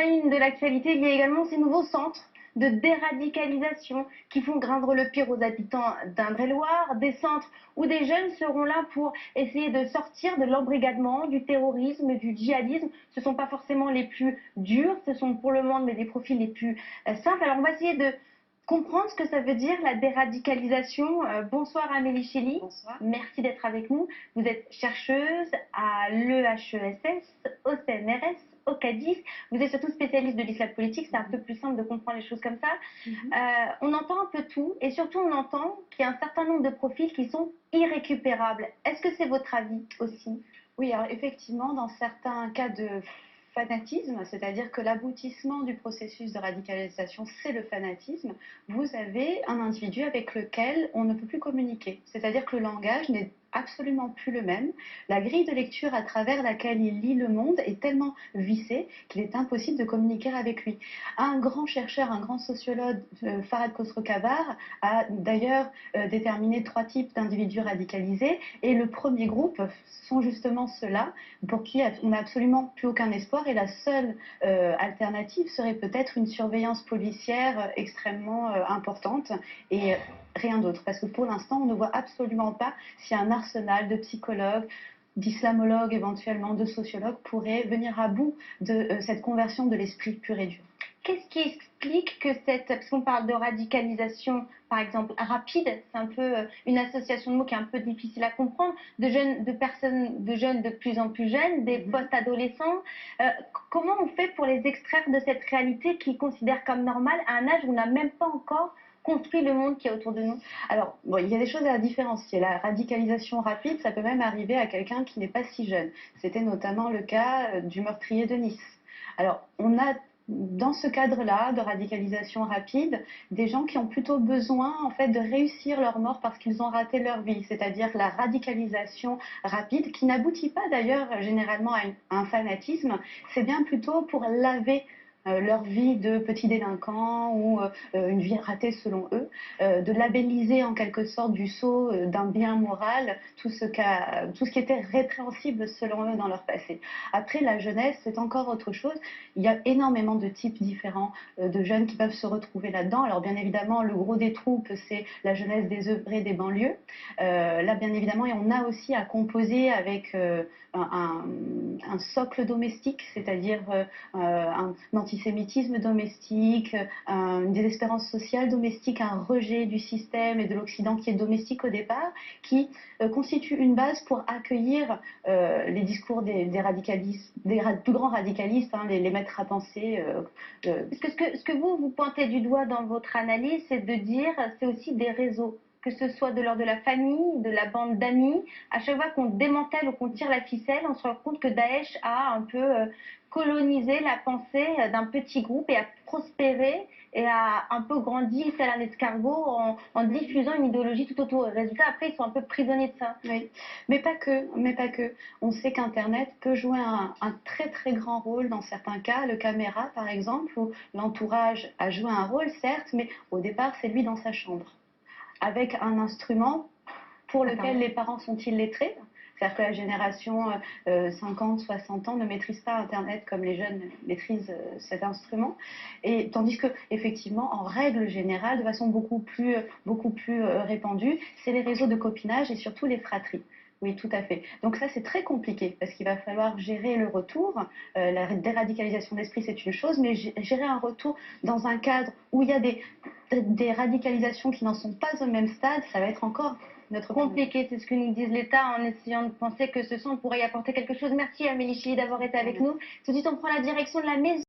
la une de l'actualité, il y a également ces nouveaux centres de déradicalisation qui font craindre le pire aux habitants d'Indre-et-Loire, des centres où des jeunes seront là pour essayer de sortir de l'embrigadement, du terrorisme, du djihadisme. Ce ne sont pas forcément les plus durs, ce sont pour le moment mais des profils les plus simples. Alors on va essayer de comprendre ce que ça veut dire la déradicalisation. Bonsoir Amélie Chély. Bonsoir. Merci d'être avec nous. Vous êtes chercheuse à l'EHESS, au CNRS, au CADIS. Vous êtes surtout spécialiste de l'islam politique. C'est un peu plus simple de comprendre les choses comme ça. On entend un peu tout et surtout on entend qu'il y a un certain nombre de profils qui sont irrécupérables. Est-ce que c'est votre avis aussi? Oui, alors effectivement, dans certains cas de fanatisme, c'est-à-dire que l'aboutissement du processus de radicalisation, c'est le fanatisme, vous avez un individu avec lequel on ne peut plus communiquer. C'est-à-dire que le langage n'est absolument plus le même. La grille de lecture à travers laquelle il lit le monde est tellement vissée qu'il est impossible de communiquer avec lui. Un grand chercheur, un grand sociologue, Farhad Khosrow-Khabar, a d'ailleurs déterminé 3 types d'individus radicalisés et le premier groupe sont justement ceux-là pour qui on n'a absolument plus aucun espoir et la seule alternative serait peut-être une surveillance policière extrêmement importante et rien d'autre, parce que pour l'instant, on ne voit absolument pas si un arsenal de psychologues, d'islamologues, éventuellement de sociologues, pourrait venir à bout de cette conversion de l'esprit pur et dur. Qu'est-ce qui explique que parce qu'on parle de radicalisation, par exemple, rapide, c'est un peu une association de mots qui est un peu difficile à comprendre, de jeunes de plus en plus jeunes, des post-adolescents. Comment on fait pour les extraire de cette réalité qu'ils considèrent comme normale à un âge où on n'a même pas encore construit le monde qui est autour de nous? Alors, bon, il y a des choses à différencier. La radicalisation rapide, ça peut même arriver à quelqu'un qui n'est pas si jeune. C'était notamment le cas du meurtrier de Nice. Alors, on a dans ce cadre-là de radicalisation rapide, des gens qui ont plutôt besoin en fait de réussir leur mort parce qu'ils ont raté leur vie, c'est-à-dire la radicalisation rapide qui n'aboutit pas d'ailleurs généralement à un fanatisme, c'est bien plutôt pour laver leur vie de petits délinquants ou une vie ratée selon eux, de labelliser en quelque sorte du sceau d'un bien moral tout ce qui était répréhensible selon eux dans leur passé. Après, la jeunesse, c'est encore autre chose. Il y a énormément de types différents de jeunes qui peuvent se retrouver là-dedans. Alors bien évidemment, le gros des troupes, c'est la jeunesse désœuvrée des banlieues. Là, bien évidemment, et on a aussi à composer avec un socle domestique, c'est-à-dire un antisémitisme domestique, une désespérance sociale domestique, un rejet du système et de l'Occident qui est domestique au départ, qui constitue une base pour accueillir les discours des radicalistes, des plus grands radicalistes, hein, les maîtres à penser. Parce que ce que vous pointez du doigt dans votre analyse, c'est de dire c'est aussi des réseaux, que ce soit de l'ordre de la famille, de la bande d'amis. À chaque fois qu'on démantèle ou qu'on tire la ficelle, on se rend compte que Daesh a un peu colonisé la pensée d'un petit groupe et a prospéré et a un peu grandi tel un escargot en diffusant une idéologie tout autour. Résultat, après, ils sont un peu prisonniers de ça. Oui, mais pas que. On sait qu'Internet peut jouer un très très grand rôle dans certains cas. Le caméra, par exemple, où l'entourage a joué un rôle, certes, mais au départ, c'est lui dans sa chambre, avec un instrument pour lequel les parents sont illettrés. C'est-à-dire que la génération 50, 60 ans ne maîtrise pas Internet comme les jeunes maîtrisent cet instrument. Et tandis que, effectivement, en règle générale, de façon beaucoup plus répandue, c'est les réseaux de copinage et surtout les fratries. Oui, tout à fait. Donc ça, c'est très compliqué parce qu'il va falloir gérer le retour. La déradicalisation d'esprit, c'est une chose, mais gérer un retour dans un cadre où il y a des radicalisations qui n'en sont pas au même stade, ça va être encore notre compliqué. C'est ce que nous disent l'État en essayant de penser que ce son pourrait y apporter quelque chose. Merci Amélie Chély d'avoir été avec nous. Tout de suite, on prend la direction de la maison.